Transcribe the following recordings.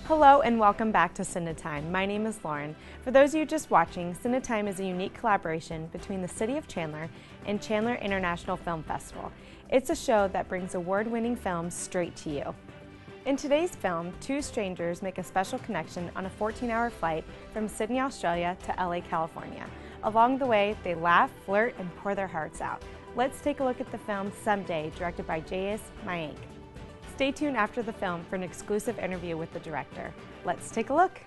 Hello and welcome back to CINETIME. My name is Lauren. For those of you just watching, CINETIME is a unique collaboration between the City of Chandler and Chandler International Film Festival. It's a show that brings award-winning films straight to you. In today's film, two strangers make a special connection on a 14-hour flight from Sydney, Australia to LA, California. Along the way, they laugh, flirt, and pour their hearts out. Let's take a look at the film Someday, directed by J.S. Mayank. Stay tuned after the film for an exclusive interview with the director. Let's take a look.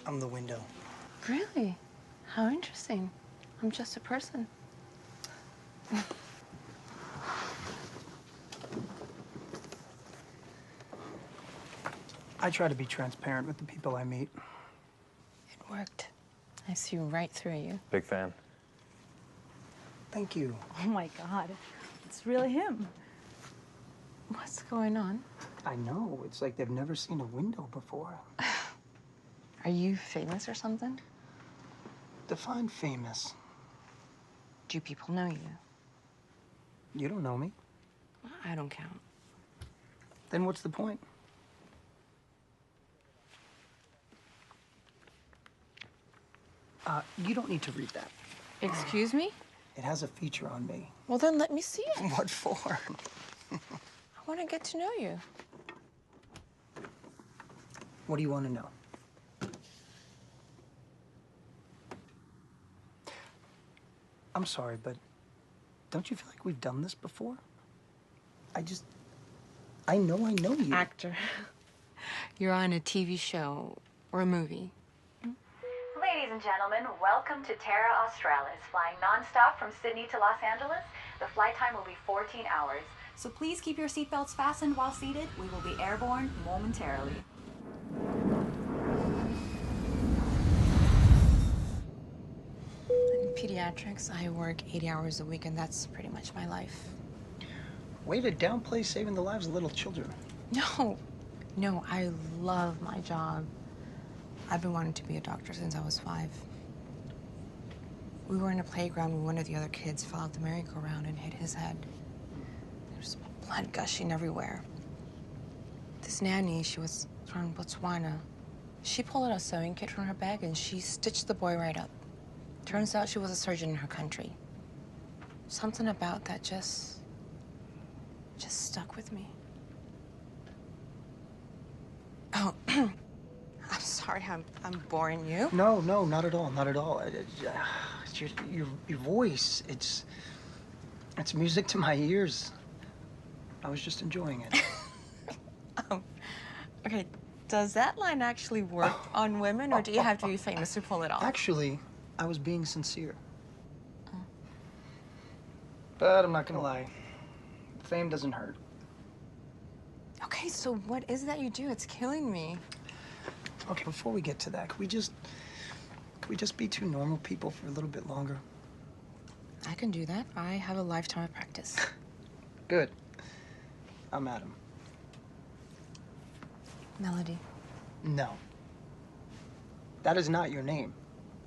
I'm the window. Really? How interesting. I'm just a person. I try to be transparent with the people I meet. It worked. I see right through you. Big fan. Thank you. Oh my God, it's really him. What's going on? I know. It's like they've never seen a window before. Are you famous or something? Define famous. Do people know you? You don't know me. I don't count. Then what's the point? You don't need to read that. Excuse me? It has a feature on me. Well, then let me see it. What for? I want to get to know you. What do you want to know? I'm sorry, but don't you feel like we've done this before? I know you. Actor. You're on a TV show or a movie. Ladies and gentlemen, welcome to Terra Australis, flying non-stop from Sydney to Los Angeles. The flight time will be 14 hours. So please keep your seatbelts fastened while seated. We will be airborne momentarily. In pediatrics, I work 80 hours a week, and that's pretty much my life. Way to downplay saving the lives of little children. No, I love my job. I've been wanting to be a doctor since I was 5. We were in a playground when one of the other kids fell out the merry-go-round and hit his head. There's blood gushing everywhere. This nanny, she was from Botswana. She pulled out a sewing kit from her bag and she stitched the boy right up. Turns out she was a surgeon in her country. Something about that just stuck with me. Oh, I'm sorry, I'm boring you. No, not at all, not at all. Your voice, it's music to my ears. I was just enjoying it. Okay, does that line actually work on women, or do you have to be famous to pull it off? Actually, I was being sincere. But I'm not gonna lie. Fame doesn't hurt. Okay, so what is that you do? It's killing me. Okay, before we get to that, could we just be two normal people for a little bit longer? I can do that. I have a lifetime of practice. Good. I'm Adam. Melody. No. That is not your name,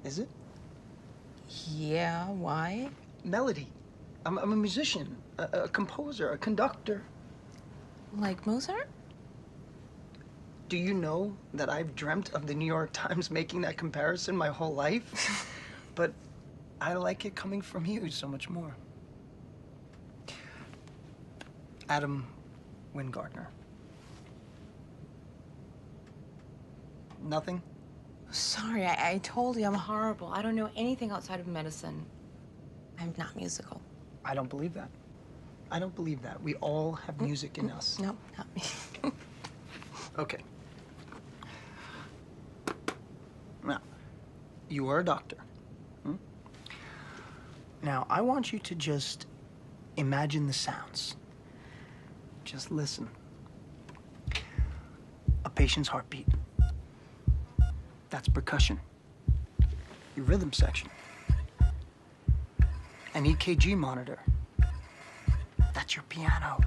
is it? Yeah, why? Melody. I'm a musician, a composer, a conductor. Like Mozart? Do you know that I've dreamt of the New York Times making that comparison my whole life? But I like it coming from you so much more. Adam Wingardner. Nothing? Sorry, I told you I'm horrible. I don't know anything outside of medicine. I'm not musical. I don't believe that. I don't believe that. We all have music in us. No, not me. Okay. Now, you are a doctor. Hmm? Now, I want you to just imagine the sounds. Just listen. A patient's heartbeat. That's percussion. Your rhythm section. An EKG monitor. That's your piano.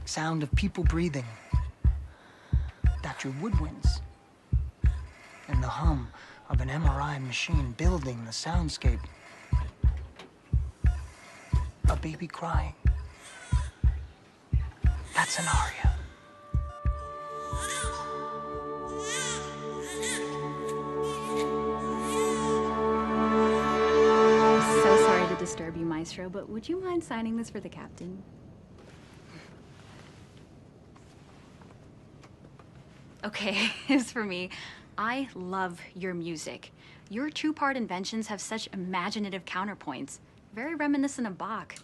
Sound of people breathing. That's your woodwinds. And the hum of an MRI machine building the soundscape. A baby crying. That's an aria. So sorry to disturb you, Maestro, but would you mind signing this for the captain? Okay, it's for me. I love your music. Your two-part inventions have such imaginative counterpoints, very reminiscent of Bach.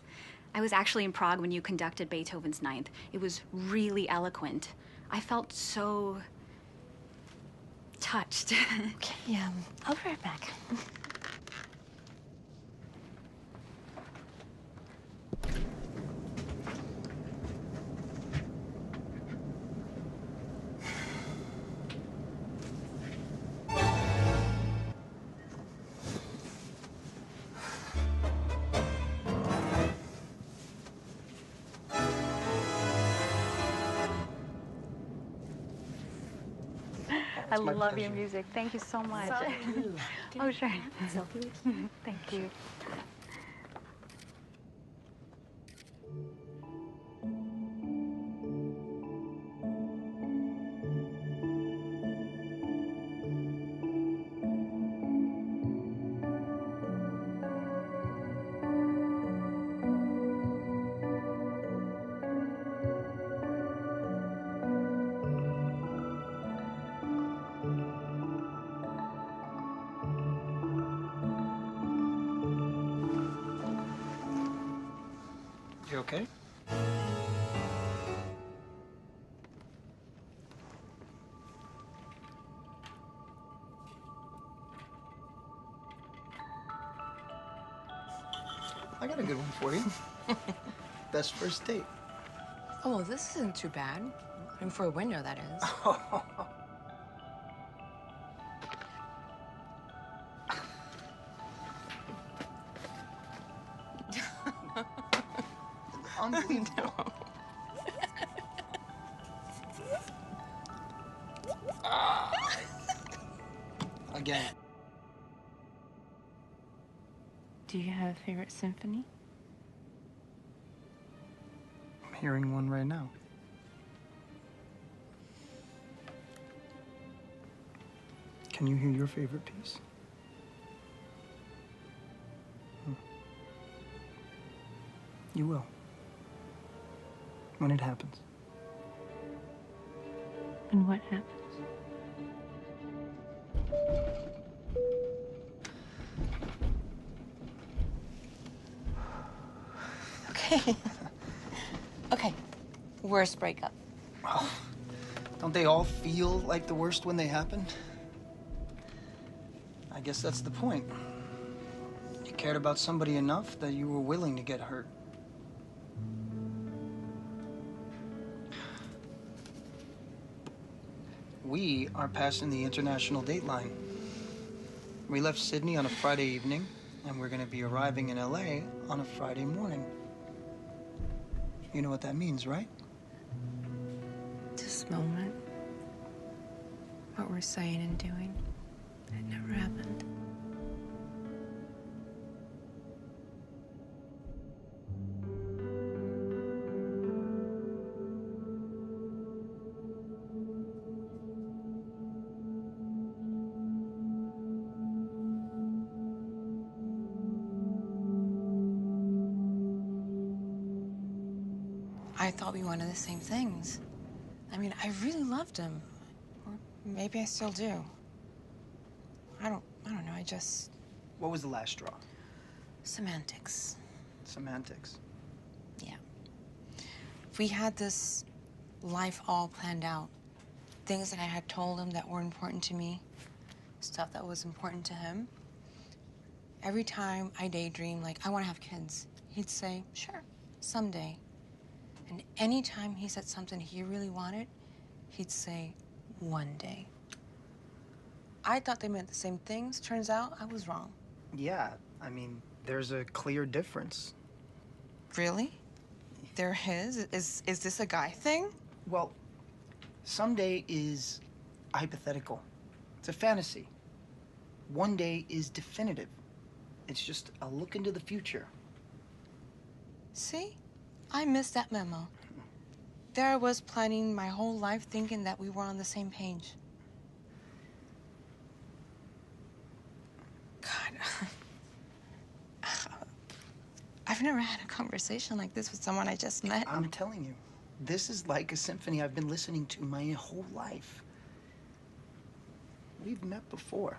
I was actually in Prague when you conducted Beethoven's Ninth. It was really eloquent. I felt so touched. Okay, I'll be right back. I my love your pleasure. music. Thank you so much. Oh, sure. Selfie with you. Thank you. You okay? I got a good one for you. Best first date. Oh, well, this isn't too bad. I mean, for a window, that is. Unbelievable. Again. Do you have a favorite symphony? I'm hearing one right now. Can you hear your favorite piece? You will. When it happens. And what happens? Okay. Okay. Worst breakup. Oh, don't they all feel like the worst when they happen? I guess that's the point. You cared about somebody enough that you were willing to get hurt. We are passing the international date line. We left Sydney on a Friday evening, and we're going to be arriving in LA on a Friday morning. You know what that means, right? This moment, what we're saying and doing, it never happened. I thought we wanted the same things. I mean, I really loved him. Or maybe I still do. I don't know, I just... What was the last straw? Semantics. Semantics. Yeah. If we had this life all planned out, things that I had told him that were important to me, stuff that was important to him, every time I daydream, like, I want to have kids, he'd say, sure, someday. And anytime he said something he really wanted, he'd say, one day. I thought they meant the same things. Turns out I was wrong. Yeah, I mean, there's a clear difference. Really? They're his? Is this a guy thing? Well, someday is hypothetical. It's a fantasy. One day is definitive. It's just a look into the future. See? I missed that memo. There I was planning my whole life thinking that we were on the same page. God. I've never had a conversation like this with someone I just met. I'm telling you, this is like a symphony I've been listening to my whole life. We've met before.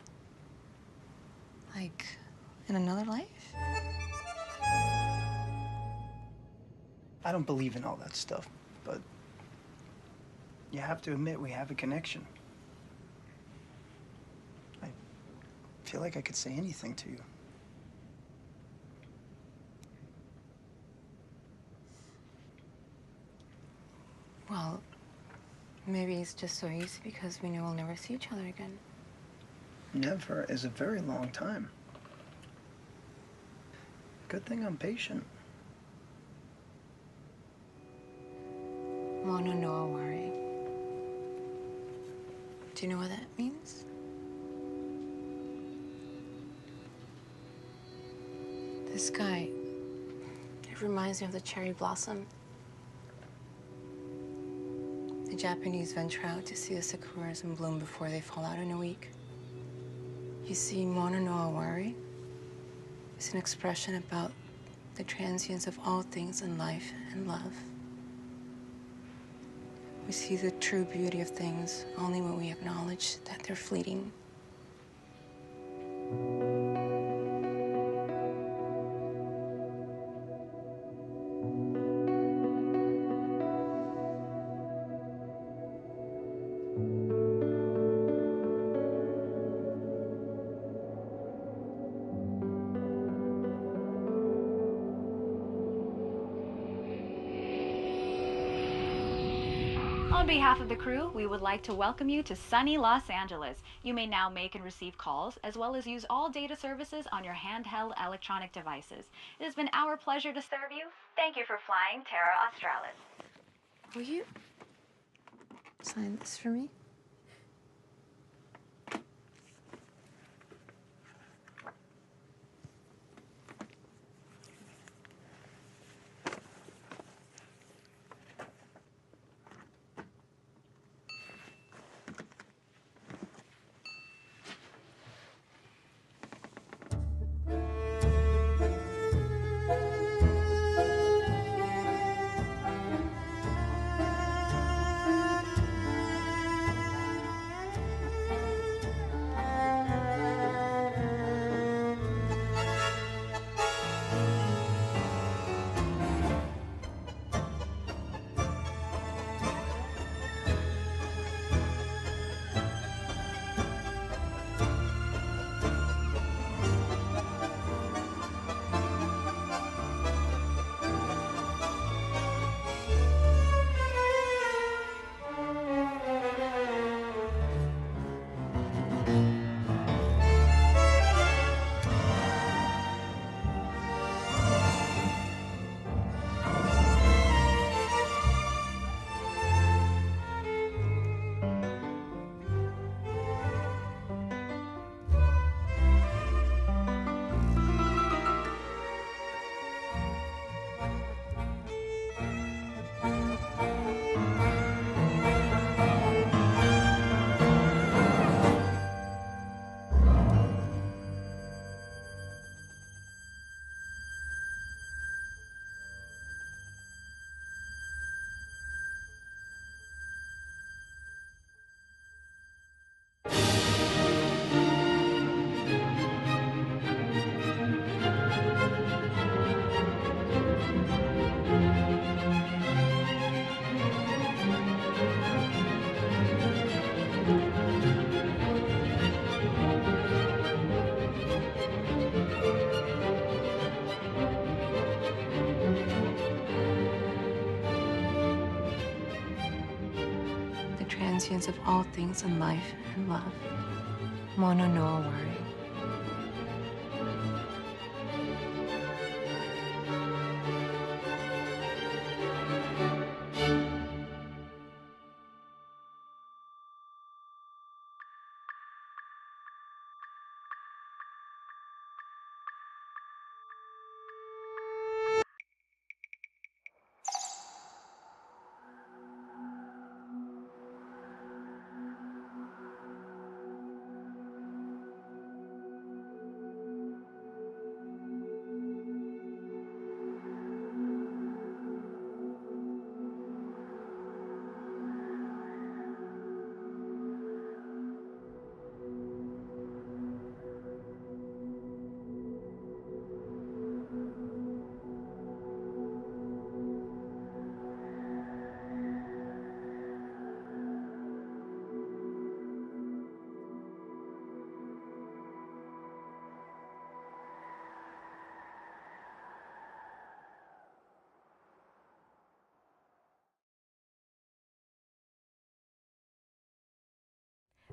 Like, in another life? I don't believe in all that stuff, but you have to admit we have a connection. I feel like I could say anything to you. Well, maybe it's just so easy because we know we'll never see each other again. Never is a very long time. Good thing I'm patient. Mono no aware. Do you know what that means? The sky, it reminds me of the cherry blossom. The Japanese venture out to see the sakuras in bloom before they fall out in a week. You see, mono no aware is an expression about the transience of all things in life and love. We see the true beauty of things only when we acknowledge that they're fleeting. On behalf of the crew, we would like to welcome you to sunny Los Angeles. You may now make and receive calls, as well as use all data services on your handheld electronic devices. It has been our pleasure to serve you. Thank you for flying Terra Australis. Will you sign this for me? transience of all things in life and love. Mono no aware.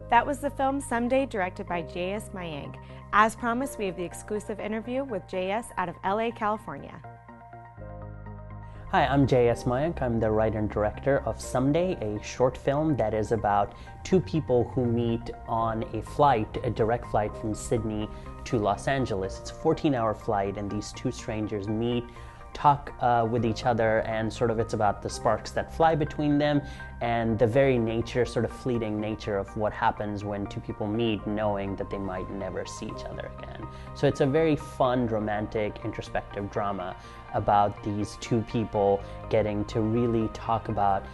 That was the film Someday, directed by J.S. Mayank. As promised, we have the exclusive interview with J.S. out of LA, California. Hi, I'm J.S. Mayank. I'm the writer and director of Someday, a short film that is about two people who meet on a flight, a direct flight from Sydney to Los Angeles. It's a 14-hour flight, and these two strangers meet, talk with each other, and sort of it's about the sparks that fly between them and the very nature, sort of fleeting nature of what happens when two people meet knowing that they might never see each other again. So it's a very fun, romantic, introspective drama about these two people getting to really talk about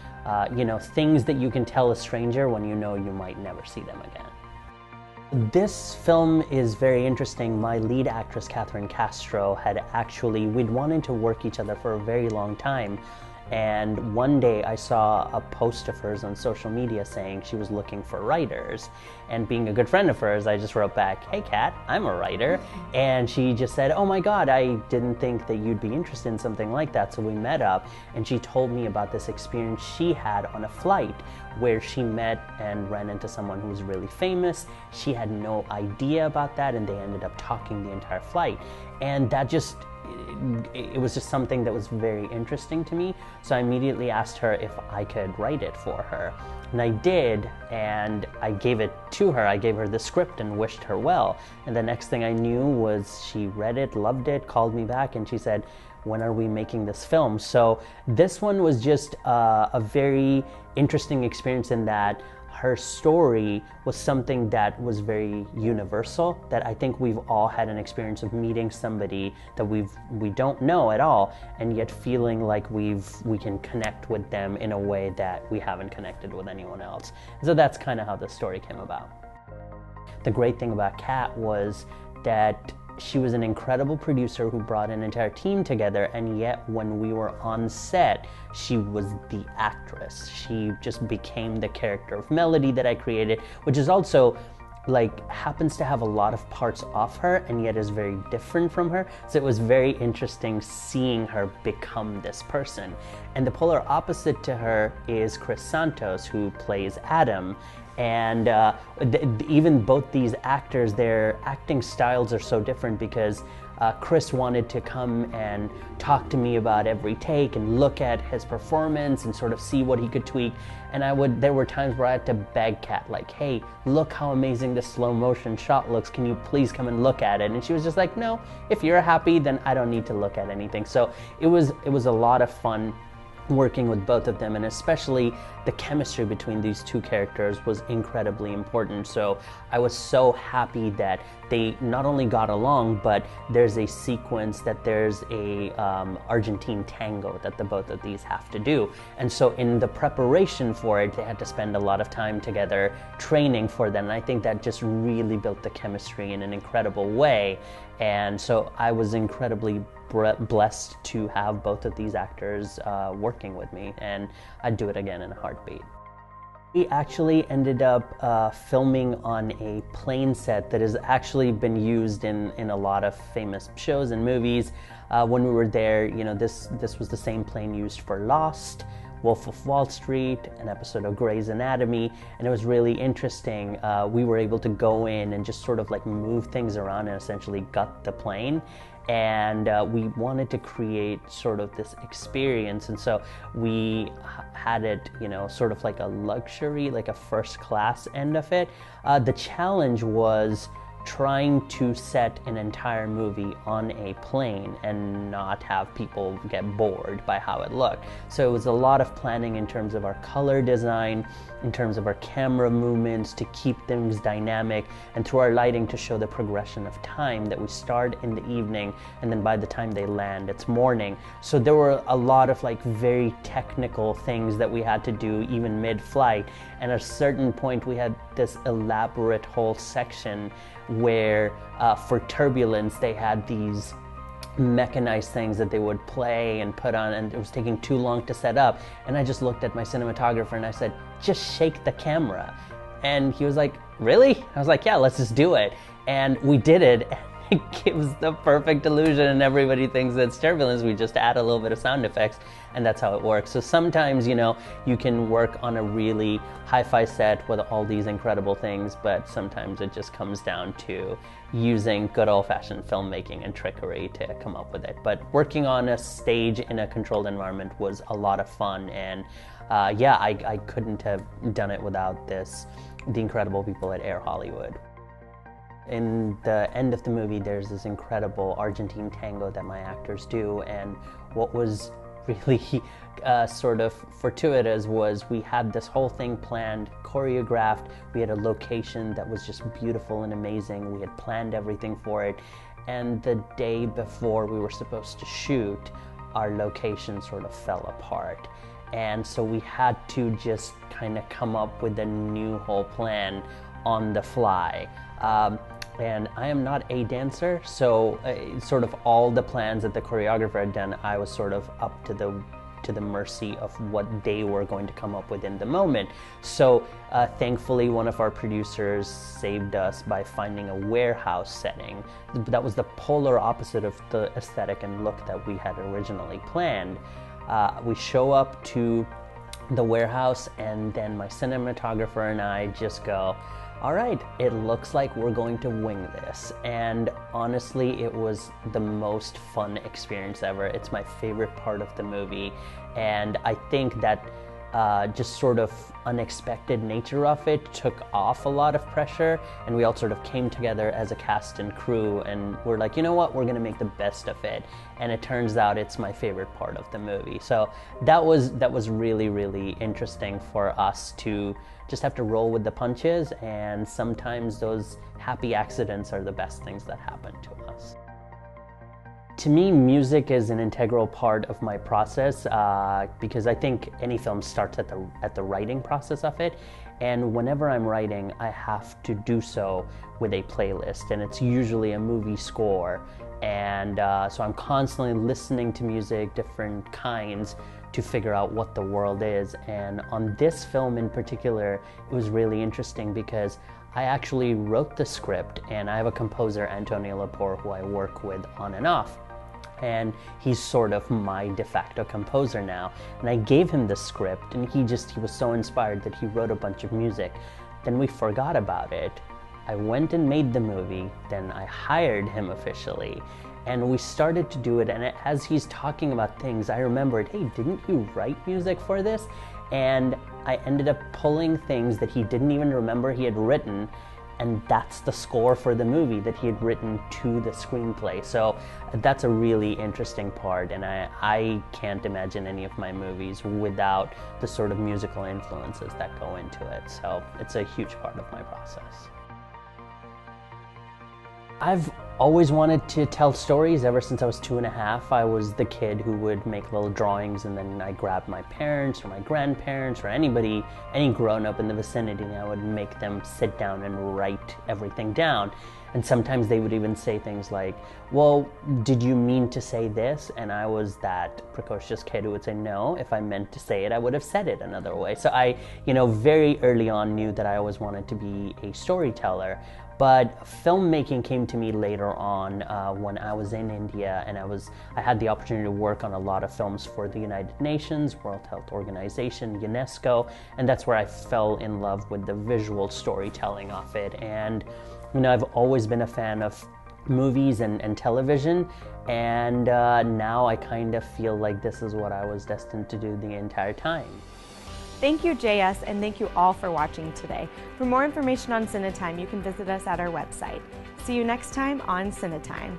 things that you can tell a stranger when you know you might never see them again. This film is very interesting. My lead actress, Catherine Castro, we'd wanted to work each other for a very long time. And one day I saw a post of hers on social media saying she was looking for writers. And being a good friend of hers, I just wrote back, "Hey Kat, I'm a writer." And she just said, "Oh my God, I didn't think that you'd be interested in something like that." So we met up, and she told me about this experience she had on a flight where she met and ran into someone who was really famous. She had no idea about that, and they ended up talking the entire flight. And that just, it was just something that was very interesting to me. So I immediately asked her if I could write it for her. And I did, and I gave it to her. I gave her the script and wished her well. And the next thing I knew was she read it, loved it, called me back, and she said, "When are we making this film?" So this one was just a very interesting experience in that her story was something that was very universal, that I think we've all had an experience of meeting somebody that we don't know at all, and yet feeling like we can connect with them in a way that we haven't connected with anyone else. So that's kind of how the story came about. The great thing about Kat was that she was an incredible producer who brought an entire team together, and yet when we were on set, she was the actress. She just became the character of Melody that I created, which is also happens to have a lot of parts of her and yet is very different from her. So it was very interesting seeing her become this person. And the polar opposite to her is Chris Santos, who plays Adam. And even both these actors, their acting styles are so different because Chris wanted to come and talk to me about every take and look at his performance and sort of see what he could tweak. And there were times where I had to beg Kat, like, "Hey, look how amazing this slow motion shot looks. Can you please come and look at it?" And she was just like, "No, if you're happy, then I don't need to look at anything." So it was a lot of fun working with both of them, and especially the chemistry between these two characters was incredibly important. So I was so happy that they not only got along, but there's a sequence that there's a Argentine tango that the both of these have to do. And so in the preparation for it, they had to spend a lot of time together training for that. And I think that just really built the chemistry in an incredible way. And so I was incredibly blessed to have both of these actors working with me, and I'd do it again in a heartbeat. We actually ended up filming on a plane set that has actually been used in a lot of famous shows and movies. When we were there, this was the same plane used for Lost. Wolf of Wall Street, an episode of Grey's Anatomy, and it was really interesting. We were able to go in and just sort of like move things around and essentially gut the plane. And we wanted to create sort of this experience, and so we had it, you know, sort of like a luxury, like a first class end of it. The challenge was trying to set an entire movie on a plane and not have people get bored by how it looked. So it was a lot of planning in terms of our color design, in terms of our camera movements to keep things dynamic, and through our lighting to show the progression of time, that we start in the evening and then by the time they land it's morning. So there were a lot of like very technical things that we had to do even mid-flight, and at a certain point we had this elaborate whole section where for turbulence they had these mechanized things that they would play and put on, and it was taking too long to set up. And I just looked at my cinematographer and I said, just shake the camera. And he was like, really? I was like, yeah, let's just do it. And we did it. It gives the perfect illusion and everybody thinks it's turbulence. We just add a little bit of sound effects and that's how it works. So sometimes, you know, you can work on a really hi-fi set with all these incredible things, but sometimes it just comes down to using good old-fashioned filmmaking and trickery to come up with it. But working on a stage in a controlled environment was a lot of fun, and yeah, I couldn't have done it without the incredible people at Air Hollywood. In the end of the movie, there's this incredible Argentine tango that my actors do, and what was really sort of fortuitous was we had this whole thing planned, choreographed. We had a location that was just beautiful and amazing. We had planned everything for it, and the day before we were supposed to shoot, our location sort of fell apart. And so we had to just kind of come up with a new whole plan on the fly. And I am not a dancer, so sort of all the plans that the choreographer had done, I was sort of up to the mercy of what they were going to come up with in the moment. So thankfully, one of our producers saved us by finding a warehouse setting. That was the polar opposite of the aesthetic and look that we had originally planned. We show up to the warehouse, and then my cinematographer and I just go, all right, it looks like we're going to wing this. And honestly, it was the most fun experience ever. It's my favorite part of the movie. And I think that just sort of unexpected nature of it took off a lot of pressure, and we all sort of came together as a cast and crew, and we're like, you know what, we're gonna make the best of it. And it turns out it's my favorite part of the movie. So that was really, really interesting for us to just have to roll with the punches, and sometimes those happy accidents are the best things that happen to us. To me, music is an integral part of my process because I think any film starts at the writing process of it, and whenever I'm writing, I have to do so with a playlist, and it's usually a movie score, and so I'm constantly listening to music, different kinds, to figure out what the world is. And on this film in particular, it was really interesting because I actually wrote the script, and I have a composer, Antonio Lepore, who I work with on and off. And he's sort of my de facto composer now. And I gave him the script, and he was so inspired that he wrote a bunch of music. Then we forgot about it. I went and made the movie, then I hired him officially, and we started to do it. And as he's talking about things, I remembered, hey, didn't you write music for this? And I ended up pulling things that he didn't even remember he had written, and that's the score for the movie that he had written to the screenplay. So that's a really interesting part, and I can't imagine any of my movies without the sort of musical influences that go into it. So it's a huge part of my process. I've always wanted to tell stories ever since I was 2.5. I was the kid who would make little drawings, and then I grabbed my parents or my grandparents or anybody, any grown-up in the vicinity, and I would make them sit down and write everything down. And sometimes they would even say things like, well, did you mean to say this? And I was that precocious kid who would say, no, if I meant to say it, I would have said it another way. So I, very early on knew that I always wanted to be a storyteller. But filmmaking came to me later on when I was in India, and I had the opportunity to work on a lot of films for the United Nations, World Health Organization, UNESCO, and that's where I fell in love with the visual storytelling of it. And I've always been a fan of movies and television, and now I kind of feel like this is what I was destined to do the entire time. Thank you, JS, and thank you all for watching today. For more information on CINETIME, you can visit us at our website. See you next time on CINETIME.